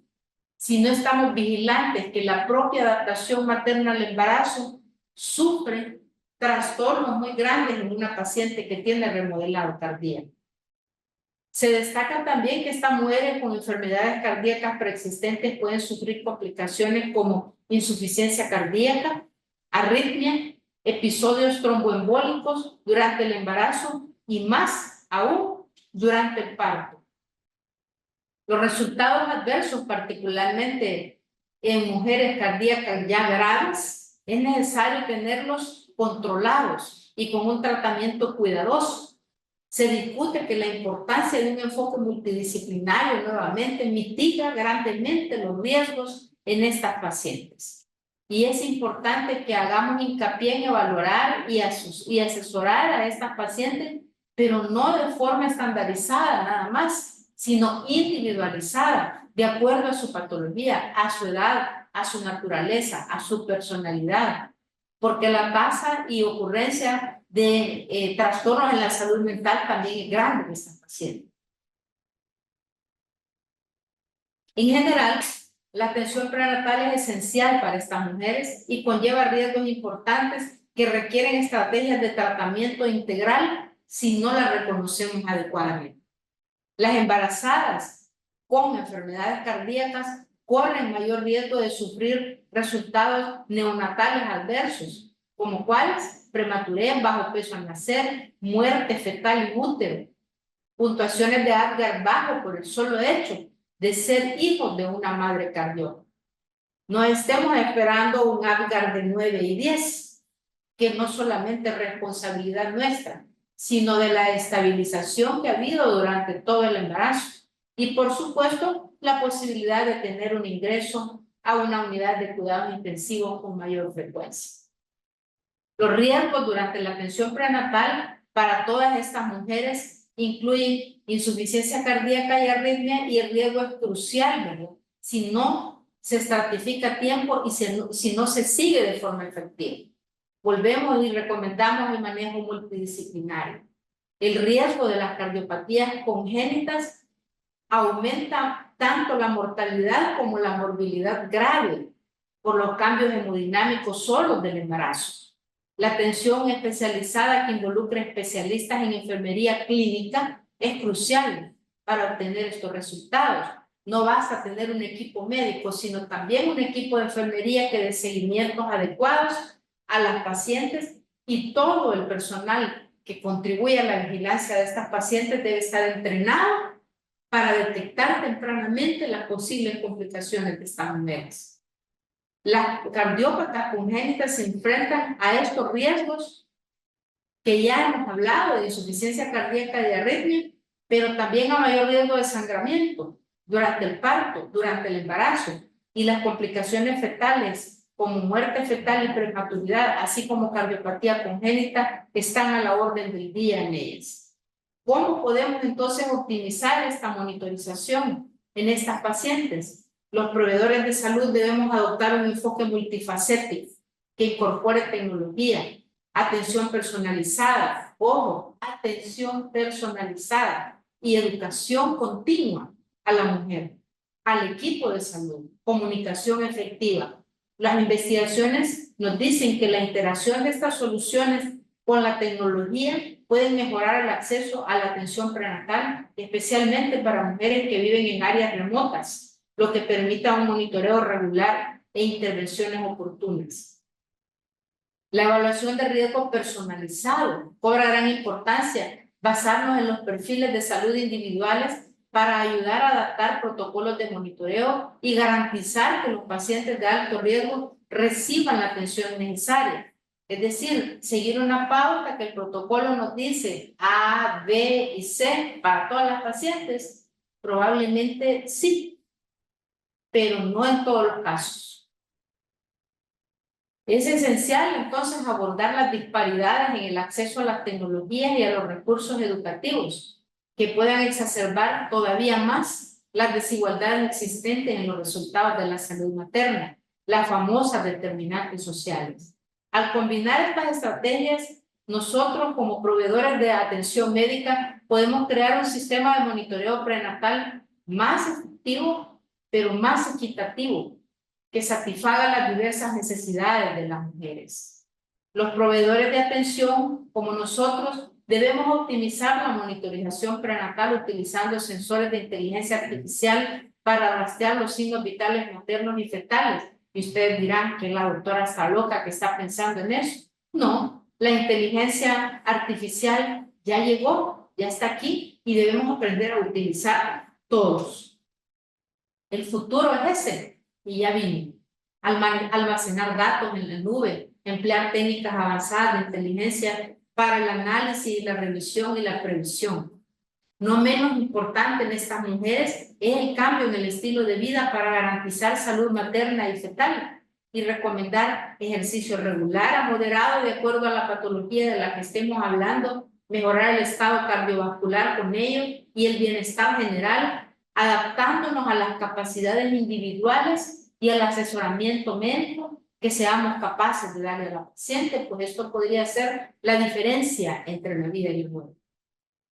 si no estamos vigilantes que la propia adaptación materna al embarazo sufre trastornos muy grandes en una paciente que tiene remodelado cardíaco. Se destaca también que estas mujeres con enfermedades cardíacas preexistentes pueden sufrir complicaciones como insuficiencia cardíaca, arritmia, episodios tromboembólicos durante el embarazo y más aún durante el parto. Los resultados adversos, particularmente en mujeres cardíacas ya graves, es necesario tenerlos controlados y con un tratamiento cuidadoso. Se discute que la importancia de un enfoque multidisciplinario nuevamente mitiga grandemente los riesgos en estas pacientes. Y es importante que hagamos hincapié en evaluar y asesorar a estas pacientes, pero no de forma estandarizada nada más, sino individualizada, de acuerdo a su patología, a su edad, a su naturaleza, a su personalidad. Porque la tasa y ocurrencia de trastornos en la salud mental también es grande en estas pacientes. En general, la atención prenatal es esencial para estas mujeres y conlleva riesgos importantes que requieren estrategias de tratamiento integral si no la reconocemos adecuadamente. Las embarazadas con enfermedades cardíacas corren mayor riesgo de sufrir resultados neonatales adversos, como cuáles: prematurez, bajo peso al nacer, muerte fetal en útero, puntuaciones de Apgar bajo por el solo hecho de ser hijos de una madre cardióloga. No estemos esperando un Apgar de 9 y 10, que no solamente es responsabilidad nuestra, sino de la estabilización que ha habido durante todo el embarazo. Y por supuesto, la posibilidad de tener un ingreso a una unidad de cuidados intensivos con mayor frecuencia. Los riesgos durante la atención prenatal para todas estas mujeres incluyen insuficiencia cardíaca y arritmia, y el riesgo es crucial, ¿verdad? Si no se estratifica a tiempo y si no se sigue de forma efectiva. Volvemos y recomendamos el manejo multidisciplinario. El riesgo de las cardiopatías congénitas aumenta tanto la mortalidad como la morbilidad grave por los cambios hemodinámicos solos del embarazo. La atención especializada que involucra especialistas en enfermería clínica es crucial para obtener estos resultados. No basta tener un equipo médico, sino también un equipo de enfermería que dé seguimientos adecuados a las pacientes, y todo el personal que contribuye a la vigilancia de estas pacientes debe estar entrenado para detectar tempranamente las posibles complicaciones de estas mujeres. Las cardiópatas congénitas se enfrentan a estos riesgos que ya hemos hablado, de insuficiencia cardíaca y arritmia, pero también a mayor riesgo de sangramiento durante el parto, durante el embarazo, y las complicaciones fetales como muerte fetal y prematuridad, así como cardiopatía congénita, están a la orden del día en ellas. ¿Cómo podemos entonces optimizar esta monitorización en estas pacientes? Los proveedores de salud debemos adoptar un enfoque multifacético que incorpore tecnología, atención personalizada, ojo, atención personalizada y educación continua a la mujer, al equipo de salud, comunicación efectiva. Las investigaciones nos dicen que la interacción de estas soluciones con la tecnología pueden mejorar el acceso a la atención prenatal, especialmente para mujeres que viven en áreas remotas, lo que permita un monitoreo regular e intervenciones oportunas. La evaluación de riesgo personalizado cobra gran importancia, basarnos en los perfiles de salud individuales para ayudar a adaptar protocolos de monitoreo y garantizar que los pacientes de alto riesgo reciban la atención necesaria. Es decir, seguir una pauta que el protocolo nos dice A, B y C para todas las pacientes, probablemente sí, pero no en todos los casos. Es esencial entonces abordar las disparidades en el acceso a las tecnologías y a los recursos educativos que puedan exacerbar todavía más las desigualdades existentes en los resultados de la salud materna, las famosas determinantes sociales. Al combinar estas estrategias, nosotros como proveedores de atención médica podemos crear un sistema de monitoreo prenatal más efectivo, pero más equitativo, que satisfaga las diversas necesidades de las mujeres. Los proveedores de atención, como nosotros, debemos optimizar la monitorización prenatal utilizando sensores de inteligencia artificial para rastrear los signos vitales maternos y fetales. Y ustedes dirán que la doctora está loca que está pensando en eso. No, la inteligencia artificial ya llegó, ya está aquí y debemos aprender a utilizarla todos. El futuro es ese. Y ya vino. Almacenar datos en la nube, emplear técnicas avanzadas de inteligencia para el análisis, la revisión y la previsión. No menos importante en estas mujeres es el cambio en el estilo de vida para garantizar salud materna y fetal y recomendar ejercicio regular a moderado de acuerdo a la patología de la que estemos hablando, mejorar el estado cardiovascular con ello y el bienestar general, adaptándonos a las capacidades individuales y al asesoramiento médico que seamos capaces de darle a la paciente, pues esto podría ser la diferencia entre la vida y la muerte.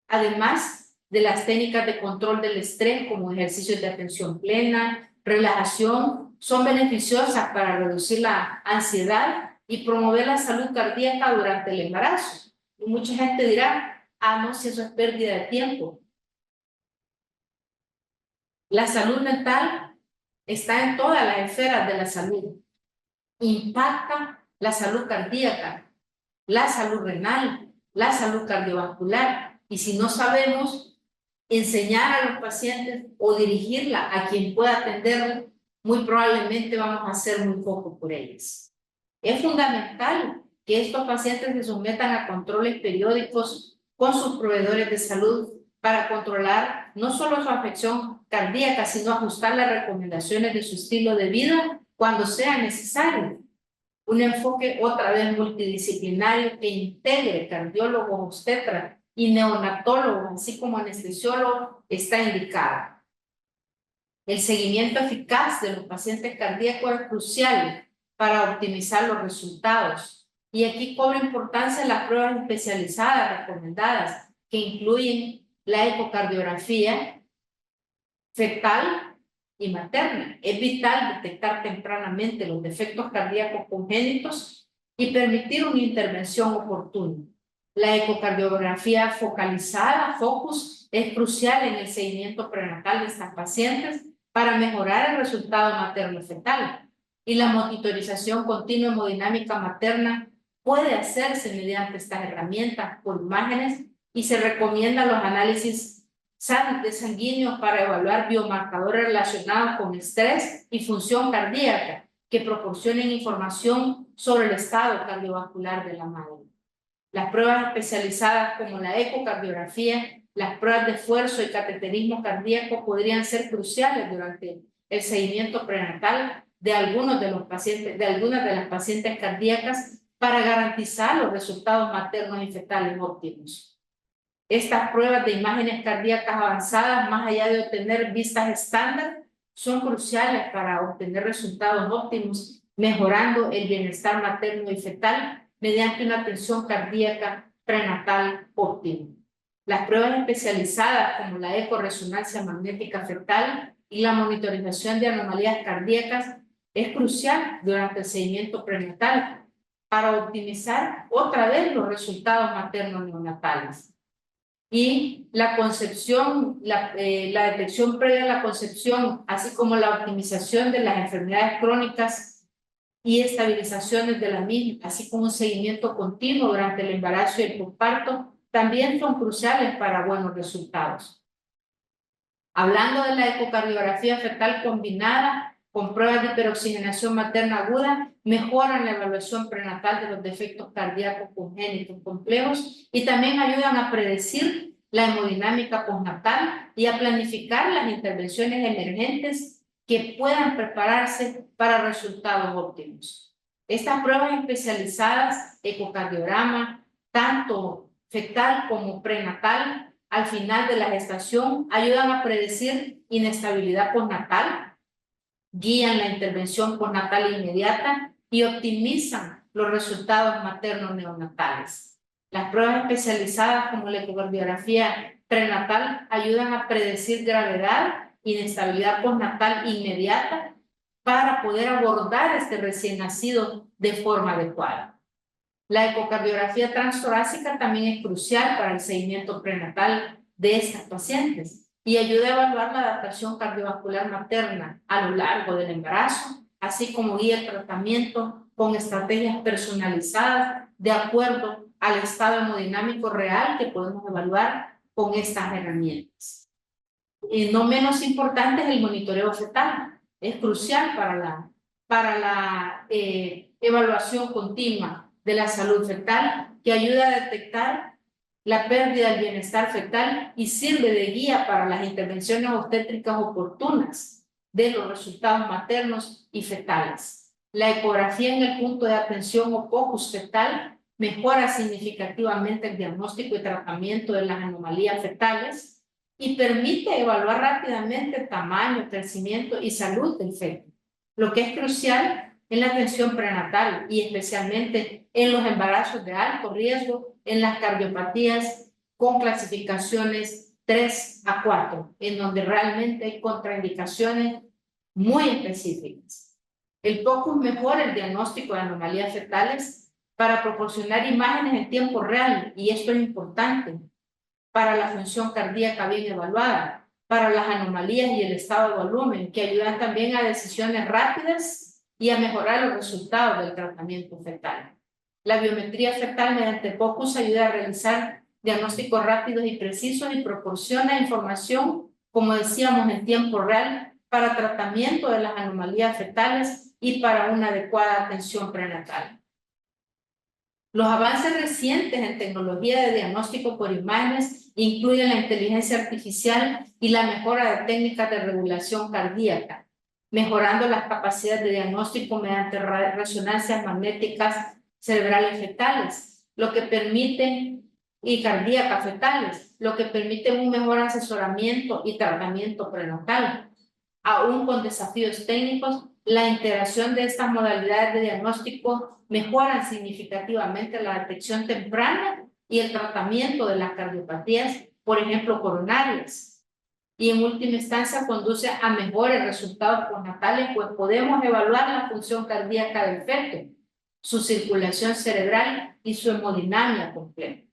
Además de las técnicas de control del estrés como ejercicios de atención plena, relajación, son beneficiosas para reducir la ansiedad y promover la salud cardíaca durante el embarazo. Y mucha gente dirá, ah, no, si eso es pérdida de tiempo. La salud mental está en todas las esferas de la salud. Impacta la salud cardíaca, la salud renal, la salud cardiovascular. Y si no sabemos enseñar a los pacientes o dirigirla a quien pueda atenderla, muy probablemente vamos a hacer muy poco por ellas. Es fundamental que estos pacientes se sometan a controles periódicos con sus proveedores de salud para controlar no solo su afección cardíaca, sino ajustar las recomendaciones de su estilo de vida cuando sea necesario. Un enfoque otra vez multidisciplinario que integre cardiólogos, obstetras y neonatólogos, así como anestesiólogos, está indicado. El seguimiento eficaz de los pacientes cardíacos es crucial para optimizar los resultados. Y aquí cobra importancia las pruebas especializadas recomendadas, que incluyen la ecocardiografía fetal y materna. Es vital detectar tempranamente los defectos cardíacos congénitos y permitir una intervención oportuna. La ecocardiografía focalizada, FOCUS, es crucial en el seguimiento prenatal de estas pacientes para mejorar el resultado materno-fetal. Y la monitorización continua hemodinámica materna puede hacerse mediante estas herramientas por imágenes y se recomiendan los análisis de sanguíneos para evaluar biomarcadores relacionados con estrés y función cardíaca que proporcionen información sobre el estado cardiovascular de la madre. Las pruebas especializadas como la ecocardiografía, las pruebas de esfuerzo y cateterismo cardíaco podrían ser cruciales durante el seguimiento prenatal de algunas de las pacientes cardíacas para garantizar los resultados maternos y fetales óptimos. Estas pruebas de imágenes cardíacas avanzadas, más allá de obtener vistas estándar, son cruciales para obtener resultados óptimos, mejorando el bienestar materno y fetal mediante una atención cardíaca prenatal óptima. Las pruebas especializadas como la ecorresonancia magnética fetal y la monitorización de anomalías cardíacas es crucial durante el seguimiento prenatal para optimizar otra vez los resultados maternos neonatales. y la concepción, la detección previa a la concepción, así como la optimización de las enfermedades crónicas y estabilizaciones de la misma, así como un seguimiento continuo durante el embarazo y el posparto, también son cruciales para buenos resultados. Hablando de la ecocardiografía fetal combinada con pruebas de hiperoxigenación materna aguda, mejoran la evaluación prenatal de los defectos cardíacos congénitos complejos y también ayudan a predecir la hemodinámica postnatal y a planificar las intervenciones emergentes que puedan prepararse para resultados óptimos. Estas pruebas especializadas, ecocardiograma, tanto fetal como prenatal, al final de la gestación, ayudan a predecir inestabilidad postnatal, guían la intervención postnatal inmediata y optimizan los resultados maternos neonatales. Las pruebas especializadas como la ecocardiografía prenatal ayudan a predecir gravedad, inestabilidad postnatal inmediata para poder abordar este recién nacido de forma adecuada. La ecocardiografía transtorácica también es crucial para el seguimiento prenatal de estas pacientes y ayuda a evaluar la adaptación cardiovascular materna a lo largo del embarazo, así como guía el tratamiento con estrategias personalizadas de acuerdo al estado hemodinámico real que podemos evaluar con estas herramientas. No menos importante es el monitoreo fetal. Es crucial para la evaluación continua de la salud fetal, que ayuda a detectar la pérdida del bienestar fetal y sirve de guía para las intervenciones obstétricas oportunas de los resultados maternos y fetales. La ecografía en el punto de atención o POCUS fetal mejora significativamente el diagnóstico y tratamiento de las anomalías fetales y permite evaluar rápidamente el tamaño, crecimiento y salud del feto, lo que es crucial en la atención prenatal y especialmente en los embarazos de alto riesgo, en las cardiopatías con clasificaciones 3 a 4, en donde realmente hay contraindicaciones muy específicas. El POCUS mejora el diagnóstico de anomalías fetales para proporcionar imágenes en tiempo real, y esto es importante para la función cardíaca bien evaluada, para las anomalías y el estado de volumen, que ayudan también a decisiones rápidas y a mejorar los resultados del tratamiento fetal. La biometría fetal mediante POCUS ayuda a realizar diagnósticos rápidos y precisos y proporciona información, como decíamos, en tiempo real para tratamiento de las anomalías fetales y para una adecuada atención prenatal. Los avances recientes en tecnología de diagnóstico por imágenes incluyen la inteligencia artificial y la mejora de técnicas de regulación cardíaca, mejorando las capacidades de diagnóstico mediante resonancias magnéticas cerebrales fetales, lo que permite, y cardíacas fetales, lo que permite un mejor asesoramiento y tratamiento prenatal. Aún con desafíos técnicos, la integración de estas modalidades de diagnóstico mejoran significativamente la detección temprana y el tratamiento de las cardiopatías, por ejemplo, coronarias. Y en última instancia conduce a mejores resultados postnatales, pues podemos evaluar la función cardíaca del feto, su circulación cerebral y su hemodinamia completa.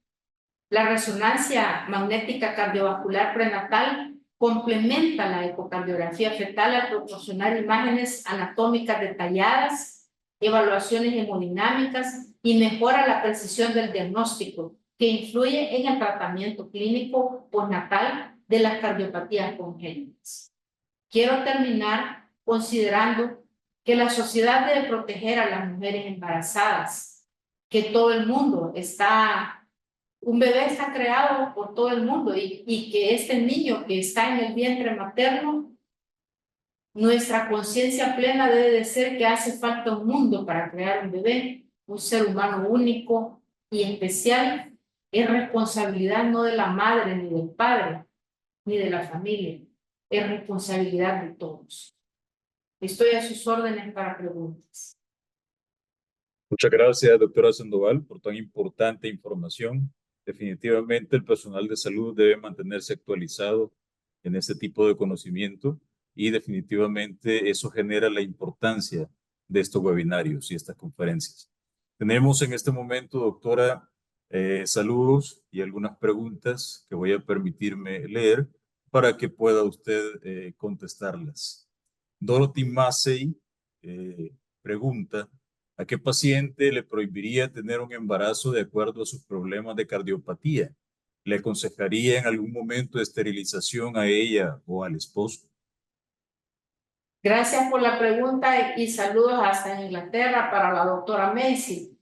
La resonancia magnética cardiovascular prenatal complementa la ecocardiografía fetal al proporcionar imágenes anatómicas detalladas, evaluaciones hemodinámicas y mejora la precisión del diagnóstico, que influye en el tratamiento clínico postnatal de las cardiopatías congénitas. Quiero terminar considerando que la sociedad debe proteger a las mujeres embarazadas, que todo el mundo un bebé está creado por todo el mundo y que este niño que está en el vientre materno, nuestra conciencia plena debe de ser que hace falta un mundo para crear un bebé, un ser humano único y especial. Es responsabilidad no de la madre ni del padre, ni de la familia, es responsabilidad de todos. Estoy a sus órdenes para preguntas. Muchas gracias, doctora Sandoval, por tan importante información. Definitivamente el personal de salud debe mantenerse actualizado en este tipo de conocimiento y definitivamente eso genera la importancia de estos webinarios y estas conferencias. Tenemos en este momento, doctora, saludos y algunas preguntas que voy a permitirme leer para que pueda usted contestarlas. Dorothy Massey pregunta, ¿a qué paciente le prohibiría tener un embarazo de acuerdo a sus problemas de cardiopatía? ¿Le aconsejaría en algún momento esterilización a ella o al esposo? Gracias por la pregunta y saludos hasta Inglaterra para la doctora Macy.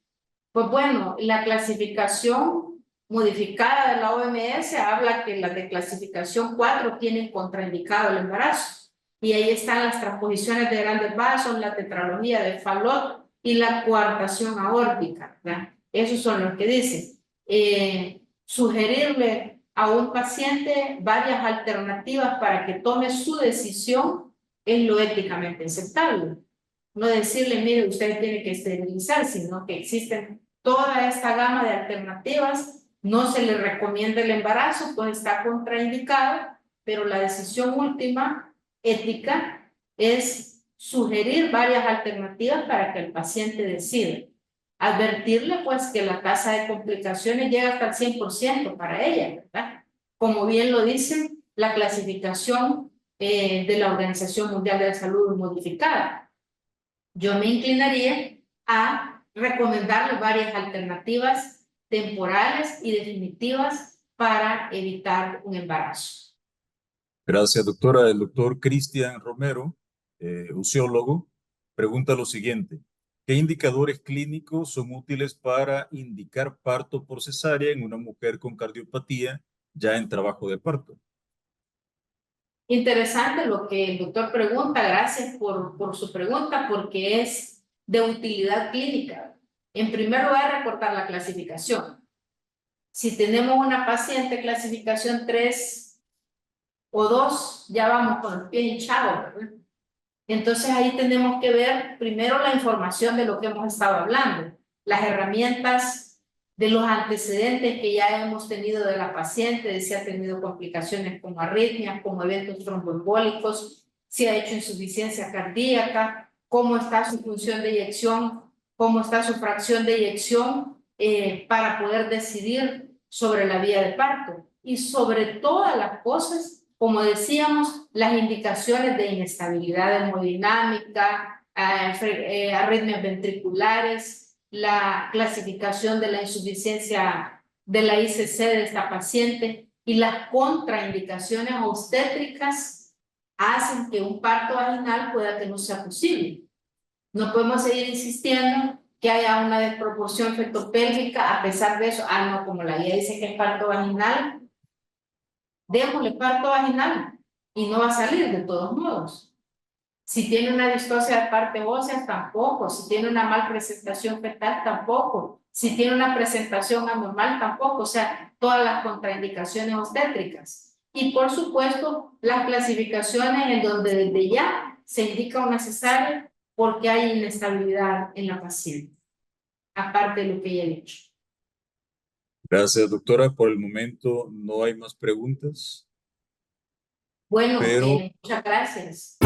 Pues bueno, la clasificación modificada de la OMS habla que las de clasificación 4 tienen contraindicado el embarazo. Y ahí están las transposiciones de grandes vasos, la tetralogía de Fallot y la coartación aórtica, ¿verdad? Esos son los que dicen. Sugerirle a un paciente varias alternativas para que tome su decisión es lo éticamente aceptable. No decirle, mire, usted tiene que esterilizar, sino que existen toda esta gama de alternativas. No se le recomienda el embarazo, pues está contraindicado, pero la decisión última, ética, es sugerir varias alternativas para que el paciente decida. Advertirle, pues, que la tasa de complicaciones llega hasta el 100% para ella, ¿verdad? Como bien lo dice la clasificación de la Organización Mundial de la Salud modificada. Yo me inclinaría a recomendarle varias alternativas temporales y definitivas para evitar un embarazo. Gracias, doctora. El doctor Cristian Romero, uciólogo, pregunta lo siguiente. ¿Qué indicadores clínicos son útiles para indicar parto por cesárea en una mujer con cardiopatía ya en trabajo de parto? Interesante lo que el doctor pregunta. Gracias por su pregunta, porque es de utilidad clínica. En primer lugar, recordar la clasificación. Si tenemos una paciente clasificación 3 o 2, ya vamos con los pies hinchados, ¿verdad? Entonces ahí tenemos que ver primero la información de lo que hemos estado hablando, las herramientas de los antecedentes que ya hemos tenido de la paciente, de si ha tenido complicaciones como arritmias, como eventos tromboembólicos, si ha hecho insuficiencia cardíaca, cómo está su función de eyección, cómo está su fracción de eyección, para poder decidir sobre la vía de parto. Y sobre todas las cosas, como decíamos, las indicaciones de inestabilidad hemodinámica, arritmias ventriculares, la clasificación de la insuficiencia de la ICC de esta paciente y las contraindicaciones obstétricas hacen que un parto vaginal pueda que no sea posible. No podemos seguir insistiendo que haya una desproporción fetopélvica a pesar de eso. No, como la guía dice que es parto vaginal, démosle parto vaginal y no va a salir de todos modos. Si tiene una distosia de parte ósea, tampoco. Si tiene una mal presentación fetal, tampoco. Si tiene una presentación anormal, tampoco. O sea, todas las contraindicaciones obstétricas. Y por supuesto, las clasificaciones en donde desde ya se indica una cesárea porque hay inestabilidad en la paciente, aparte de lo que ya he dicho. Gracias, doctora. Por el momento no hay más preguntas. Bueno, Pero muchas gracias.